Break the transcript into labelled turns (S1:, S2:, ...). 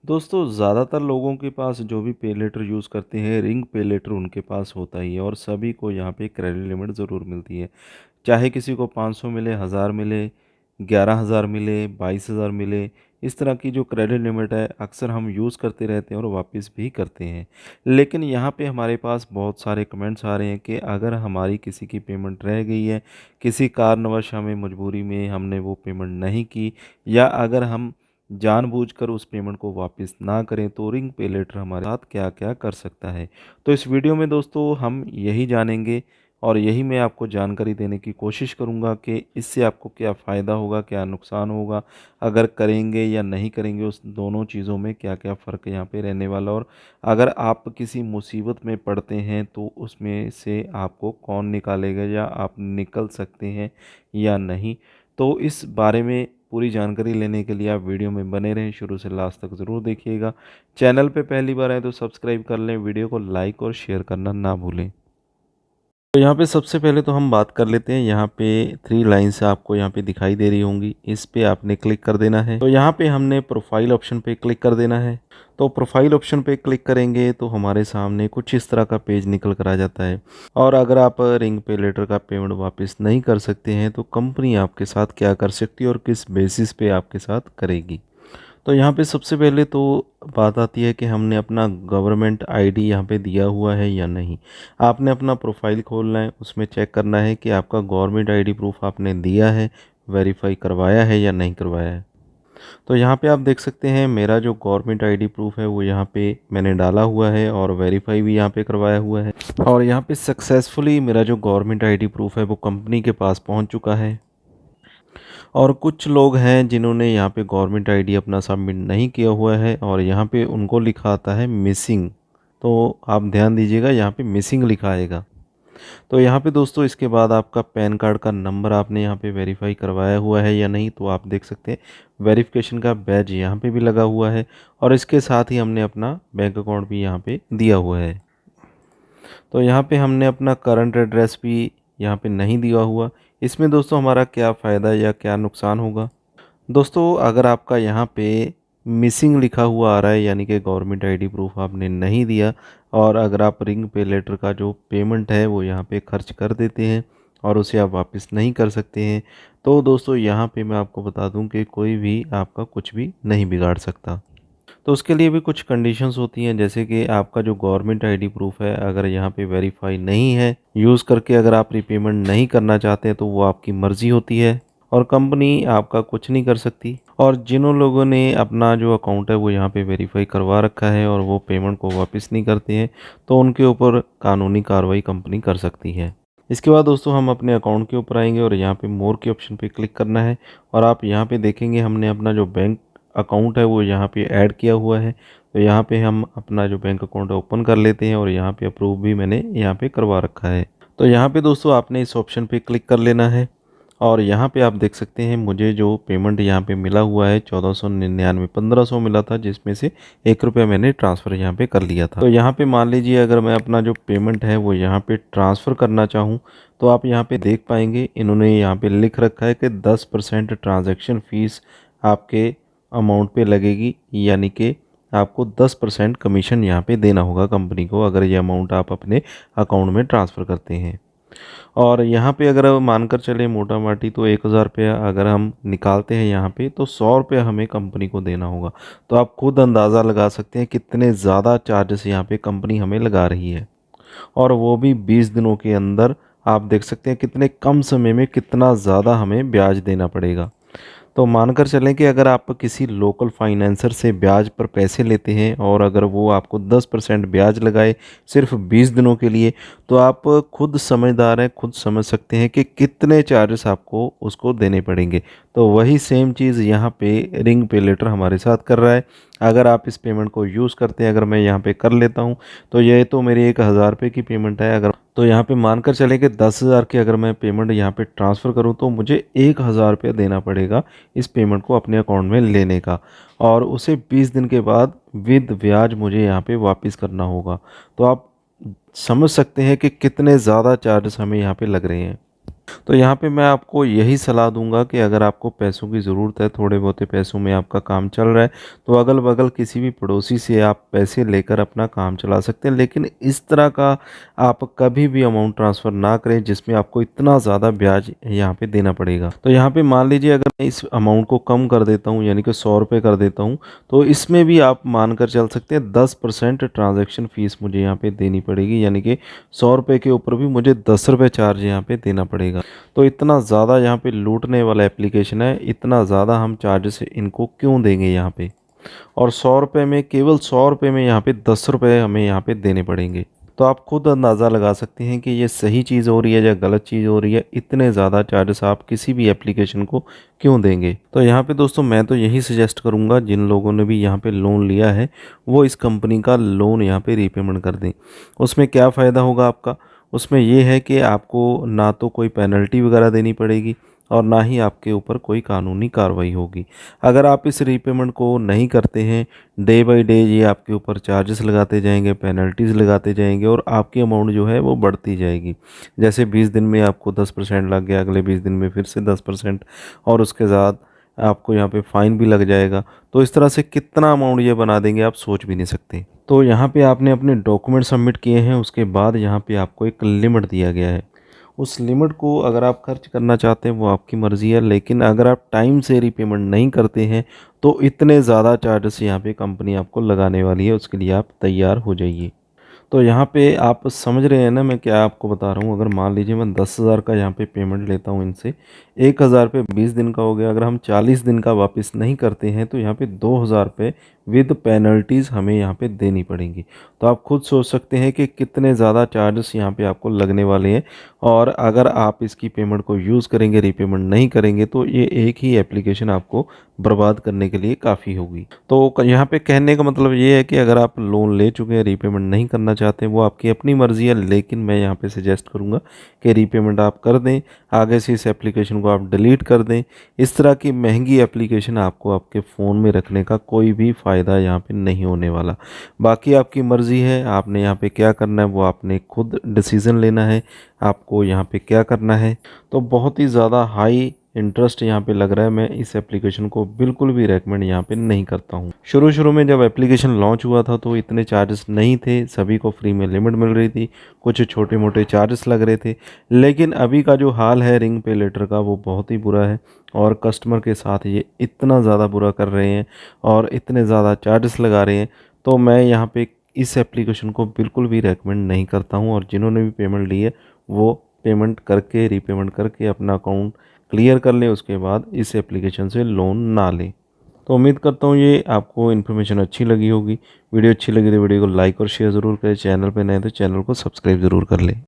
S1: दोस्तों ज़्यादातर लोगों के पास जो भी पे लेटर यूज़ करते हैं, रिंग पे लेटर उनके पास होता ही है और सभी को यहाँ पे क्रेडिट लिमिट ज़रूर मिलती है। चाहे किसी को 500 मिले, 1000 मिले, 11,000 मिले, 22,000 मिले, इस तरह की जो क्रेडिट लिमिट है अक्सर हम यूज़ करते रहते हैं और वापस भी करते हैं। लेकिन यहाँ पे हमारे पास बहुत सारे कमेंट्स आ रहे हैं कि अगर हमारी किसी की पेमेंट रह गई है, किसी कारणवश हमें मजबूरी में हमने वो पेमेंट नहीं की या अगर हम जानबूझकर उस पेमेंट को वापस ना करें तो रिंग पे लेटर हमारे साथ क्या-क्या कर सकता है। तो इस वीडियो में दोस्तों हम यही जानेंगे और यही मैं आपको जानकारी देने की कोशिश करूँगा कि इससे आपको क्या फ़ायदा होगा, क्या नुकसान होगा, अगर करेंगे या नहीं करेंगे उस दोनों चीज़ों में क्या-क्या फ़र्क यहाँ पे रहने वाला और अगर आप किसी मुसीबत में पड़ते हैं तो उसमें से आपको कौन निकालेगा या आप निकल सकते हैं या नहीं। तो इस बारे में पूरी जानकारी लेने के लिए आप वीडियो में बने रहें, शुरू से लास्ट तक ज़रूर देखिएगा। चैनल पे पहली बार आए तो सब्सक्राइब कर लें, वीडियो को लाइक और शेयर करना ना भूलें। तो यहाँ पे सबसे पहले तो हम बात कर लेते हैं, यहाँ पे 3 लाइन्स आपको यहाँ पे दिखाई दे रही होंगी, इस पे आपने क्लिक कर देना है। तो यहाँ पे हमने प्रोफाइल ऑप्शन पे क्लिक कर देना है। तो प्रोफाइल ऑप्शन पे क्लिक करेंगे तो हमारे सामने कुछ इस तरह का पेज निकल कर आ जाता है। और अगर आप रिंग पे लेटर का पेमेंट वापस नहीं कर सकते हैं तो कंपनी आपके साथ क्या कर सकती है और किस बेसिस पे आपके साथ करेगी। तो यहाँ पे सबसे पहले तो बात आती है कि हमने अपना गवर्नमेंट आईडी यहाँ पे दिया हुआ है या नहीं। आपने अपना प्रोफाइल खोलना है, उसमें चेक करना है कि आपका गवर्नमेंट आईडी प्रूफ आपने दिया है, वेरीफाई करवाया है या नहीं करवाया है। तो यहाँ पे आप देख सकते हैं मेरा जो गवर्नमेंट आईडी प्रूफ है वो यहाँ पे मैंने डाला हुआ है और वेरीफाई भी यहाँ पे करवाया हुआ है और यहाँ पे सक्सेसफुली मेरा जो गवर्नमेंट आईडी प्रूफ है वो कंपनी के पास पहुँच चुका है। और कुछ लोग हैं जिन्होंने यहाँ पे गवर्नमेंट आईडी अपना सबमिट नहीं किया हुआ है और यहाँ पे उनको लिखा आता है मिसिंग। तो आप ध्यान दीजिएगा, यहाँ पे मिसिंग लिखा आएगा। तो यहाँ पे दोस्तों इसके बाद आपका पैन कार्ड का नंबर आपने यहाँ पे वेरीफाई करवाया हुआ है या नहीं, तो आप देख सकते हैं वेरिफिकेशन का बैज यहाँ पे भी लगा हुआ है और इसके साथ ही हमने अपना बैंक अकाउंट भी यहाँ पे दिया हुआ है। तो यहाँ पे हमने अपना करंट एड्रेस भी यहाँ पे नहीं दिया हुआ। इसमें दोस्तों हमारा क्या फ़ायदा या क्या नुकसान होगा? दोस्तों अगर आपका यहाँ पे मिसिंग लिखा हुआ आ रहा है यानी कि गवर्नमेंट आईडी प्रूफ आपने नहीं दिया और अगर आप रिंग पे लेटर का जो पेमेंट है वो यहाँ पे खर्च कर देते हैं और उसे आप वापस नहीं कर सकते हैं, तो दोस्तों यहाँ पे मैं आपको बता दूं कि कोई भी आपका कुछ भी नहीं बिगाड़ सकता। तो उसके लिए भी कुछ कंडीशंस होती हैं, जैसे कि आपका जो गवर्नमेंट आईडी प्रूफ है अगर यहाँ पे वेरीफाई नहीं है, यूज़ करके अगर आप रीपेमेंट नहीं करना चाहते हैं तो वो आपकी मर्ज़ी होती है और कंपनी आपका कुछ नहीं कर सकती। और जिन लोगों ने अपना जो अकाउंट है वो यहाँ पे वेरीफाई करवा रखा है और वो पेमेंट को वापस नहीं करते हैं तो उनके ऊपर कानूनी कार्रवाई कंपनी कर सकती है। इसके बाद दोस्तों हम अपने अकाउंट के ऊपर आएंगे और यहाँ पे मोर के ऑप्शन पे क्लिक करना है और आप यहाँ पे देखेंगे हमने अपना जो बैंक अकाउंट है वो यहाँ पे ऐड किया हुआ है। तो यहाँ पे हम अपना जो बैंक अकाउंट ओपन कर लेते हैं और यहाँ पे अप्रूव भी मैंने यहाँ पे करवा रखा है। तो यहाँ पे दोस्तों आपने इस ऑप्शन पे क्लिक कर लेना है और यहाँ पे आप देख सकते हैं मुझे जो पेमेंट यहाँ पे मिला हुआ है 1499, 1500 मिला था जिसमें से 1 रुपया मैंने ट्रांसफ़र यहाँ पे कर लिया था। तो यहाँ पे मान लीजिए अगर मैं अपना जो पेमेंट है वो यहाँ पे ट्रांसफ़र करना चाहूँ तो आप यहाँ पे देख पाएंगे इन्होंने यहाँ पे लिख रखा है कि 10% ट्रांजैक्शन फ़ीस आपके अमाउंट पे लगेगी, यानी कि आपको 10% कमीशन यहाँ पे देना होगा कंपनी को अगर ये अमाउंट आप अपने अकाउंट में ट्रांसफ़र करते हैं। और यहाँ पे अगर मानकर चले मोटा माटी तो 1000 रुपया अगर हम निकालते हैं यहाँ पे तो 100 रुपया हमें कंपनी को देना होगा। तो आप खुद अंदाज़ा लगा सकते हैं कितने ज़्यादा चार्जेस यहाँ पे कंपनी हमें लगा रही है और वो भी 20 दिनों के अंदर। आप देख सकते हैं कितने कम समय में कितना ज़्यादा हमें ब्याज देना पड़ेगा। तो मानकर चलें कि अगर आप किसी लोकल फाइनेंसर से ब्याज पर पैसे लेते हैं और अगर वो आपको 10% ब्याज लगाए सिर्फ 20 दिनों के लिए, तो आप खुद समझदार हैं, खुद समझ सकते हैं कि कितने चार्जेस आपको उसको देने पड़ेंगे। तो वही सेम चीज़ यहाँ पे रिंग पे लेटर हमारे साथ कर रहा है। अगर आप इस पेमेंट को यूज़ करते हैं, अगर मैं यहाँ पे कर लेता हूँ तो ये तो मेरी 1000 रुपये की पेमेंट है। अगर तो यहाँ पे मानकर चलें कि 10,000 की अगर मैं पेमेंट यहाँ पे ट्रांसफ़र करूँ तो मुझे 1000 रुपये देना पड़ेगा इस पेमेंट को अपने अकाउंट में लेने का और उसे 20 दिन के बाद विद ब्याज मुझे यहाँ पे वापस करना होगा। तो आप समझ सकते हैं कि कितने ज़्यादा चार्जेस हमें यहाँ पे लग रहे हैं। तो यहाँ पे मैं आपको यही सलाह दूंगा कि अगर आपको पैसों की ज़रूरत है, थोड़े बहुते पैसों में आपका काम चल रहा है, तो अगल बगल किसी भी पड़ोसी से आप पैसे लेकर अपना काम चला सकते हैं। लेकिन इस तरह का आप कभी भी अमाउंट ट्रांसफ़र ना करें जिसमें आपको इतना ज़्यादा ब्याज यहाँ पे देना पड़ेगा। तो यहाँ पे मान लीजिए अगर मैं इस अमाउंट को कम कर देता हूँ, यानी कि 100 रुपये कर देता हूँ, तो इसमें भी आप मानकर चल सकते हैं 10% ट्रांजैक्शन फ़ीस मुझे यहाँ पे देनी पड़ेगी, यानी कि 100 रुपये के ऊपर भी मुझे 10 रुपये चार्ज यहाँ पे देना पड़ेगा। तो इतना ज़्यादा यहाँ पे लूटने वाला एप्लीकेशन है, इतना ज़्यादा हम चार्जेस इनको क्यों देंगे यहाँ पे। और 100 रुपये में, केवल 100 रुपये में यहाँ पे 10 रुपये हमें यहाँ पे देने पड़ेंगे। तो आप खुद अंदाज़ा लगा सकते हैं कि ये सही चीज़ हो रही है या गलत चीज़ हो रही है। इतने ज़्यादा चार्जेस आप किसी भी एप्लीकेशन को क्यों देंगे। तो यहाँ पे दोस्तों मैं तो यही सजेस्ट करूँगा, जिन लोगों ने भी यहाँ पे लोन लिया है वो इस कंपनी का लोन यहाँ पे रीपेमेंट कर दें। उसमें क्या फ़ायदा होगा आपका, उसमें ये है कि आपको ना तो कोई पेनल्टी वगैरह देनी पड़ेगी और ना ही आपके ऊपर कोई कानूनी कार्रवाई होगी। अगर आप इस रीपेमेंट को नहीं करते हैं, डे बाय डे ये आपके ऊपर चार्जेस लगाते जाएंगे, पेनल्टीज़ लगाते जाएंगे और आपकी अमाउंट जो है वो बढ़ती जाएगी। जैसे 20 दिन में आपको 10% लग गया, अगले 20 दिन में फिर से 10% और उसके साथ आपको यहाँ पे फ़ाइन भी लग जाएगा। तो इस तरह से कितना अमाउंट ये बना देंगे आप सोच भी नहीं सकते। तो यहाँ पे आपने अपने डॉक्यूमेंट सबमिट किए हैं, उसके बाद यहाँ पे आपको एक लिमिट दिया गया है। उस लिमिट को अगर आप खर्च करना चाहते हैं वो आपकी मर्ज़ी है, लेकिन अगर आप टाइम से रीपेमेंट नहीं करते हैं तो इतने ज़्यादा चार्जेस यहाँ पे कंपनी आपको लगाने वाली है, उसके लिए आप तैयार हो जाइए। तो यहाँ पे आप समझ रहे हैं ना मैं क्या आपको बता रहा हूँ। अगर मान लीजिए मैं 10,000 का यहाँ पे पेमेंट लेता हूँ इनसे, 1,000 पे 20 दिन का हो गया। अगर हम 40 दिन का वापस नहीं करते हैं तो यहाँ पे 2,000 रुपये विद पेनल्टीज़ हमें यहाँ पे देनी पड़ेंगी। तो आप खुद सोच सकते हैं कि कितने ज़्यादा चार्जेस यहाँ पे आपको लगने वाले हैं। और अगर आप इसकी पेमेंट को यूज़ करेंगे, रीपेमेंट नहीं करेंगे, तो ये एक ही एप्लीकेशन आपको बर्बाद करने के लिए काफ़ी होगी। तो यहाँ पे कहने का मतलब ये है कि अगर आप लोन ले चुके हैं, रीपेमेंट नहीं करना चाहते, वो आपकी अपनी मर्ज़ी है, लेकिन मैं यहाँ पे सजेस्ट करूँगा कि रीपेमेंट आप कर दें। आगे से इस एप्लीकेशन को आप डिलीट कर दें। इस तरह की महंगी एप्लीकेशन आपको आपके फ़ोन में रखने का कोई भी फ़ायदा यहाँ पे नहीं होने वाला। बाकी आपकी मर्ज़ी है, आपने यहाँ पे क्या करना है वो आपने खुद डिसीज़न लेना है, आपको यहाँ पे क्या करना है। तो बहुत ही ज़्यादा हाई इंटरेस्ट यहाँ पे लग रहा है। मैं इस एप्लीकेशन को बिल्कुल भी रेकमेंड यहाँ पे नहीं करता हूँ। शुरू शुरू में जब एप्लीकेशन लॉन्च हुआ था तो इतने चार्जेस नहीं थे, सभी को फ्री में लिमिट मिल रही थी, कुछ छोटे मोटे चार्जेस लग रहे थे। लेकिन अभी का जो हाल है रिंग पे लेटर का वो बहुत ही बुरा है और कस्टमर के साथ ये इतना ज़्यादा बुरा कर रहे हैं और इतने ज़्यादा चार्जेस लगा रहे हैं। तो मैं यहाँ पे इस एप्लीकेशन को बिल्कुल भी रेकमेंड नहीं करता हूँ। और जिन्होंने भी पेमेंट ली है वो पेमेंट करके, रीपेमेंट करके अपना अकाउंट क्लियर कर लें, उसके बाद इस एप्लीकेशन से लोन ना लें। तो उम्मीद करता हूँ ये आपको इन्फॉर्मेशन अच्छी लगी होगी। वीडियो अच्छी लगी तो वीडियो को लाइक और शेयर ज़रूर करें। चैनल पे नए तो चैनल को सब्सक्राइब ज़रूर कर लें।